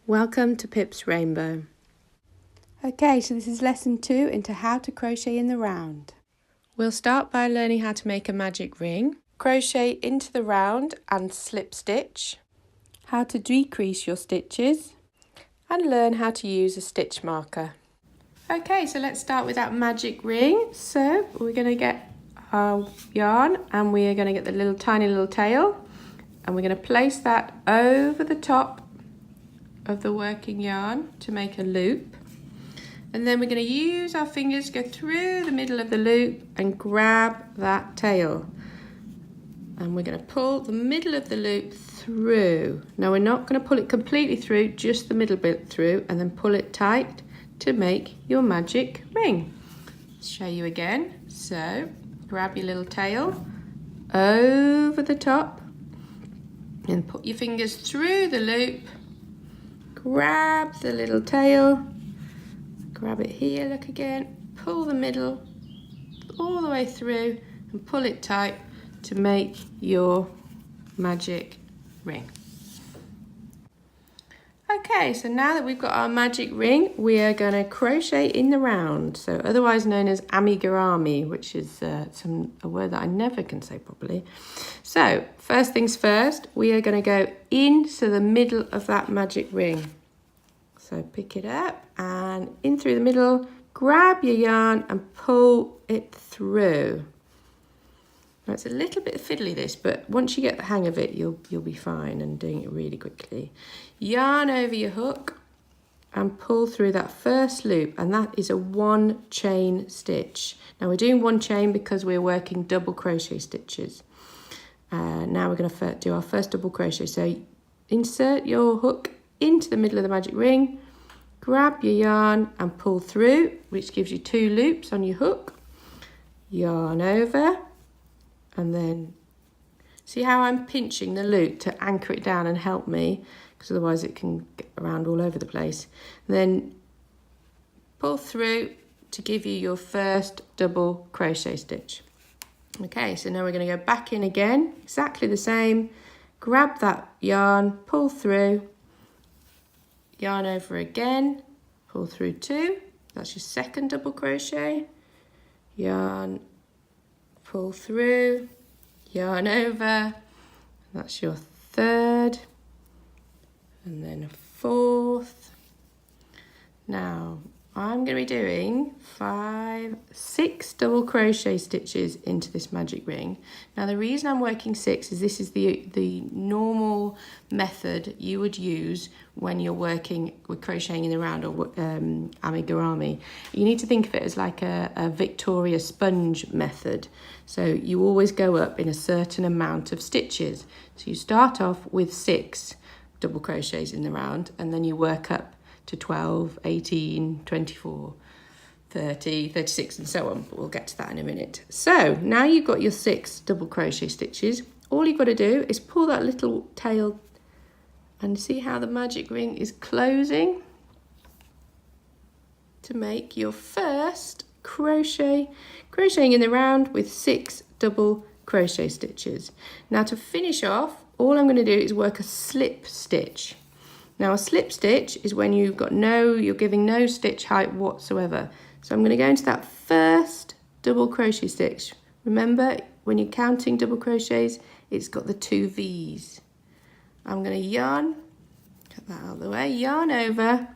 Welcome to Pip's Rainbow. Okay, so this is lesson 2 into how to crochet in the round. We'll start by learning how to make a magic ring, crochet into the round and slip stitch, how to decrease your stitches, and learn how to use a stitch marker. Okay, so let's start with that magic ring. So we're going to get our yarn and we are going to get the tiny little tail, and we're going to place that over the top of the working yarn to make a loop, and then we're going to use our fingers to go through the middle of the loop and grab that tail, and we're going to pull the middle of the loop through. Now we're not going to pull it completely through, just the middle bit through, and then pull it tight to make your magic ring. I'll show you again. So grab your little tail over the top and put your fingers through the loop. Grab the little tail, grab it here, look again, pull the middle all the way through and pull it tight to make your magic ring. Okay, so now that we've got our magic ring, we are going to crochet in the round, so otherwise known as amigurumi, which is a word that I never can say properly. So first things first, we are going to go into the middle of that magic ring. So pick it up and in through the middle, grab your yarn and pull it through. Now it's a little bit fiddly this, but once you get the hang of it, you'll be fine and doing it really quickly. Yarn over your hook and pull through that first loop, and that is a 1 chain stitch. Now we're doing 1 chain because we're working double crochet stitches. Now we're going to do our first double crochet. So insert your hook into the middle of the magic ring, grab your yarn and pull through, which gives you 2 loops on your hook. Yarn over, and then see how I'm pinching the loop to anchor it down and help me, because otherwise it can get around all over the place. And then pull through to give you your first double crochet stitch. Okay, so now we're going to go back in again, exactly the same. Grab that yarn, pull through, yarn over again, pull through 2. That's your second double crochet. Yarn, pull through, yarn over. That's your third, and then a 4th. Now I'm going to be doing 6 double crochet stitches into this magic ring. Now the reason I'm working 6 is this is the normal method you would use when you're working with crocheting in the round or amigurumi. You need to think of it as like a Victoria sponge method. So you always go up in a certain amount of stitches. So you start off with 6 double crochets in the round, and then you work up to 12, 18, 24, 30, 36 and so on, but we'll get to that in a minute. So now you've got your 6 double crochet stitches. All you've got to do is pull that little tail and see how the magic ring is closing to make your first crocheting in the round with 6 double crochet stitches. Now to finish off, all I'm going to do is work a slip stitch. Now a slip stitch is when you're giving no stitch height whatsoever. So I'm going to go into that first double crochet stitch. Remember, when you're counting double crochets, it's got the 2 V's. I'm going to yarn, get that out of the way, yarn over,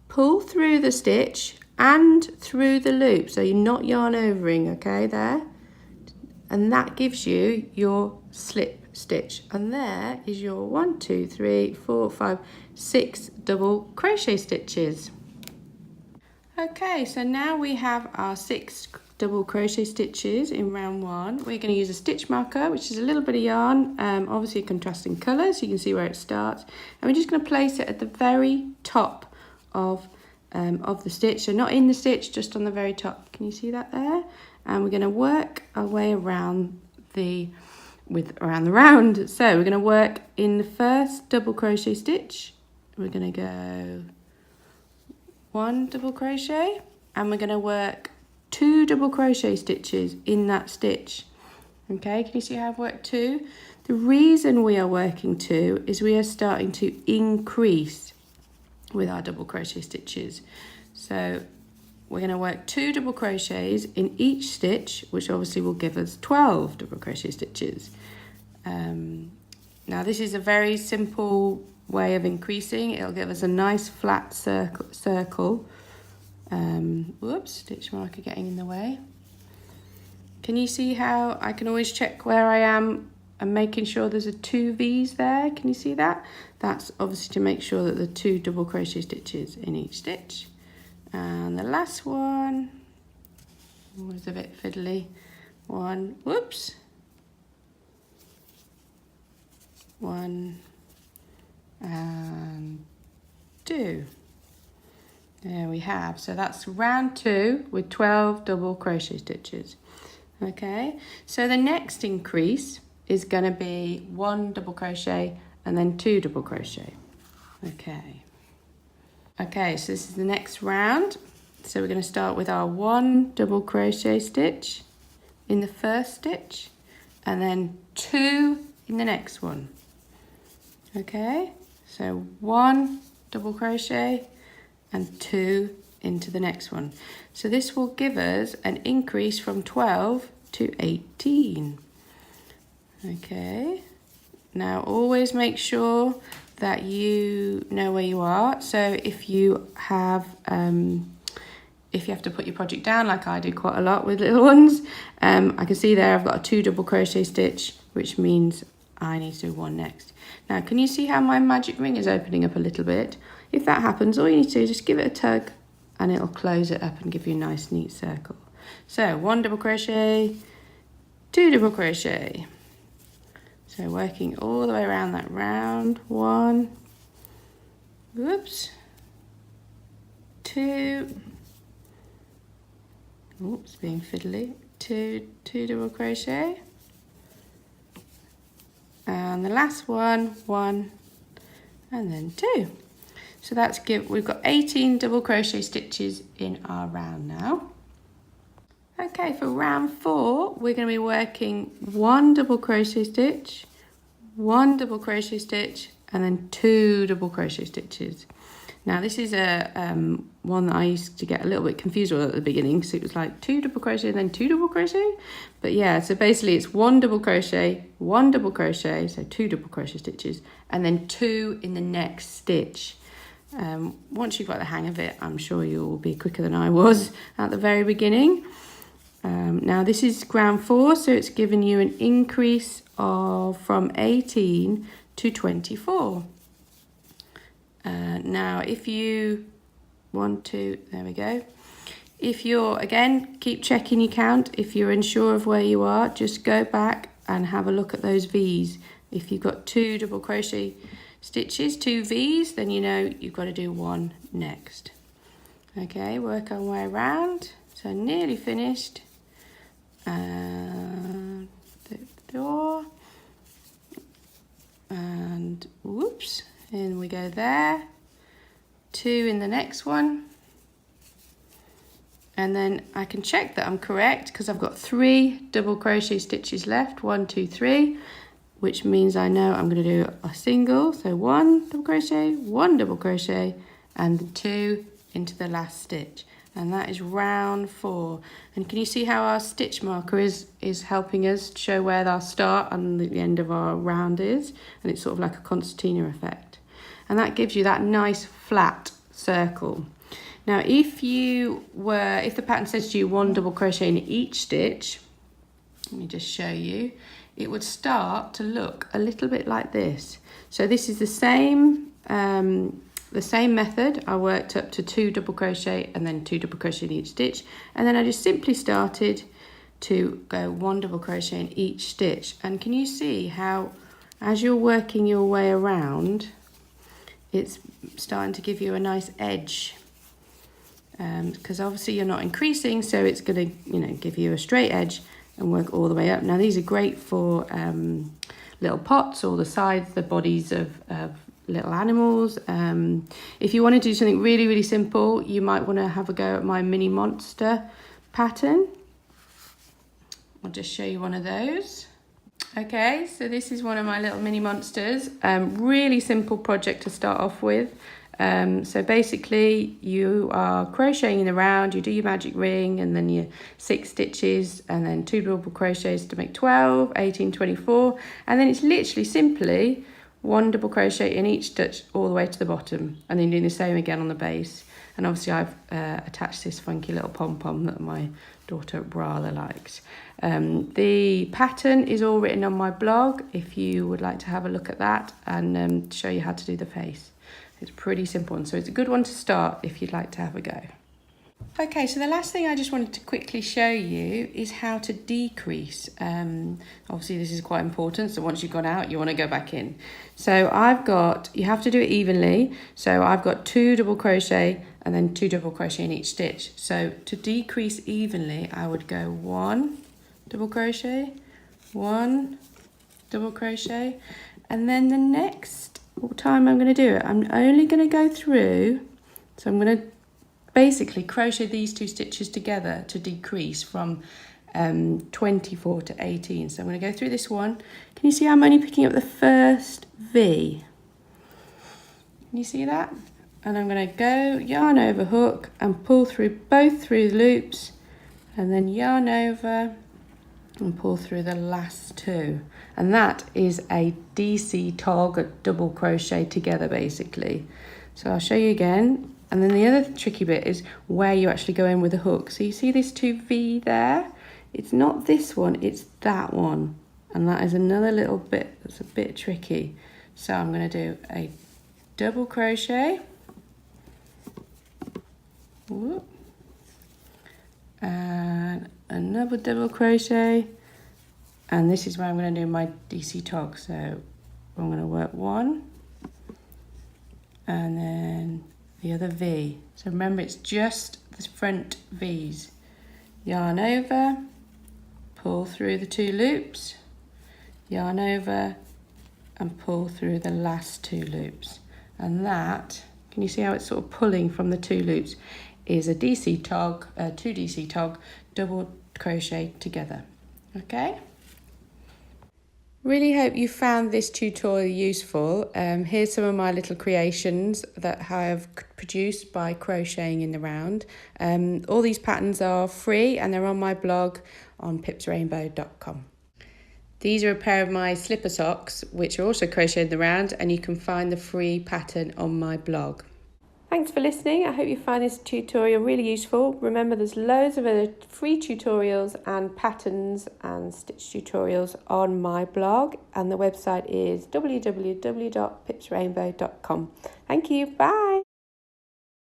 pull through the stitch and through the loop. So you're not yarn overing, okay, there. And that gives you your slip stitch, and there is your 1, 2, 3, 4, 5, 6 double crochet stitches. Okay, so now we have our 6 double crochet stitches in round 1. We're going to use a stitch marker, which is a little bit of yarn, obviously a contrasting colour, so you can see where it starts, and we're just going to place it at the very top of the stitch. So not in the stitch, just on the very top. Can you see that there? And we're going to work our way around the round. So we're going to work in the first double crochet stitch. We're going to go 1 double crochet, and we're going to work 2 double crochet stitches in that stitch. Okay, can you see how I've worked 2? The reason we are working 2 is we are starting to increase with our double crochet stitches. So we're going to work 2 double crochets in each stitch, which obviously will give us 12 double crochet stitches. Now this is a very simple way of increasing. It'll give us a nice flat circle. Whoops, stitch marker getting in the way. Can you see how I can always check where I am and making sure there's a 2 V's there? Can you see that? That's obviously to make sure that there are 2 double crochet stitches in each stitch. And the last one was a bit fiddly. 1, whoops. 1 and 2. There we have. So that's round 2 with 12 double crochet stitches. Okay, so the next increase is going to be 1 double crochet and then 2 double crochet. Okay, so this is the next round. So we're going to start with our 1 double crochet stitch in the first stitch and then 2 in the next one. Okay, so 1 double crochet and 2 into the next one. So this will give us an increase from 12 to 18. Okay, now always make sure that you know where you are. So if you have to put your project down, like I do quite a lot with little ones, I can see there I've got a 2 double crochet stitch, which means I need to do 1 next. Now can you see how my magic ring is opening up a little bit? If that happens, all you need to do is just give it a tug and it'll close it up and give you a nice neat circle. So 1 double crochet, 2 double crochet. So working all the way around that round. 1, whoops, 2, oops, being fiddly, 2 double crochet, and the last one, 1, and then 2. So that's we've got 18 double crochet stitches in our round now. Okay, for round 4, we're going to be working 1 double crochet stitch, 1 double crochet stitch, and then 2 double crochet stitches. Now this is a one that I used to get a little bit confused with at the beginning, because it was like 2 double crochet and then 2 double crochet. But yeah, so basically it's 1 double crochet, 1 double crochet, so 2 double crochet stitches, and then 2 in the next stitch. Once you've got the hang of it, I'm sure you'll be quicker than I was at the very beginning. Now this is round 4, so it's given you an increase of from 18 to 24. Now if you want to, there we go. If you're, again, keep checking your count. If you're unsure of where you are, just go back and have a look at those V's. If you've got 2 double crochet stitches, 2 V's, then you know you've got to do 1 next. Okay, work our way around. So nearly finished. And the door, and whoops, in we go there, 2 in the next one, and then I can check that I'm correct because I've got 3 double crochet stitches left, 1, 2, 3, which means I know I'm going to do a single, so 1 double crochet, 1 double crochet, and 2 into the last stitch. And that is round 4. And can you see how our stitch marker is helping us show where our start and the end of our round is? And it's sort of like a concertina effect. And that gives you that nice flat circle. Now, if the pattern says to you 1 double crochet in each stitch, let me just show you, it would start to look a little bit like this. So this is the same method. I worked up to 2 double crochet and then 2 double crochet in each stitch, and then I just simply started to go 1 double crochet in each stitch. And can you see how as you're working your way around, it's starting to give you a nice edge, because obviously you're not increasing, so it's going to give you a straight edge and work all the way up. Now these are great for little pots or the sides, the bodies of little animals. If you want to do something really, really simple, you might want to have a go at my mini monster pattern. I'll just show you one of those. Okay, so this is one of my little mini monsters. Really simple project to start off with. So basically you are crocheting in the round, you do your magic ring and then your 6 stitches and then 2 double crochets to make 12, 18, 24, and then it's literally simply 1 double crochet in each stitch all the way to the bottom, and then doing the same again on the base. And obviously I've attached this funky little pom-pom that my daughter rather likes. The pattern is all written on my blog if you would like to have a look at that and show you how to do the face. It's pretty simple, and so it's a good one to start if you'd like to have a go. Okay, so the last thing I just wanted to quickly show you is how to decrease. Obviously this is quite important, so once you've gone out you want to go back in. So you have to do it evenly, so I've got 2 double crochet and then 2 double crochet in each stitch. So to decrease evenly I would go 1 double crochet, 1 double crochet, and then the next time I'm going to do it, I'm only going to go through, so I'm going to basically crochet these 2 stitches together to decrease from 24 to 18. So I'm going to go through this one. Can you see I'm only picking up the first V? Can you see that? And I'm going to go yarn over hook and pull through both through the loops, and then yarn over and pull through the last 2, and that is a DC tog, a double crochet together basically. So I'll show you again, and then the other tricky bit is where you actually go in with the hook. So you see this 2V there? It's not this one, it's that one, and that is another little bit that's a bit tricky. So I'm going to do a double crochet, whoop, and another double crochet, and this is where I'm going to do my DC tog. So I'm going to work 1 and then the other V. So remember, it's just the front V's. Yarn over, pull through the 2 loops, yarn over and pull through the last 2 loops, and that, can you see how it's sort of pulling from the 2 loops, is a DC tog, 2 DC tog, double crochet together. Okay? Really hope you found this tutorial useful. Here's some of my little creations that I have produced by crocheting in the round. All these patterns are free and they're on my blog on pipsrainbow.com. These are a pair of my slipper socks which are also crocheted in the round, and you can find the free pattern on my blog. Thanks for listening. I hope you find this tutorial really useful. Remember, there's loads of other free tutorials and patterns and stitch tutorials on my blog, and the website is www.pipsrainbow.com. Thank you. Bye.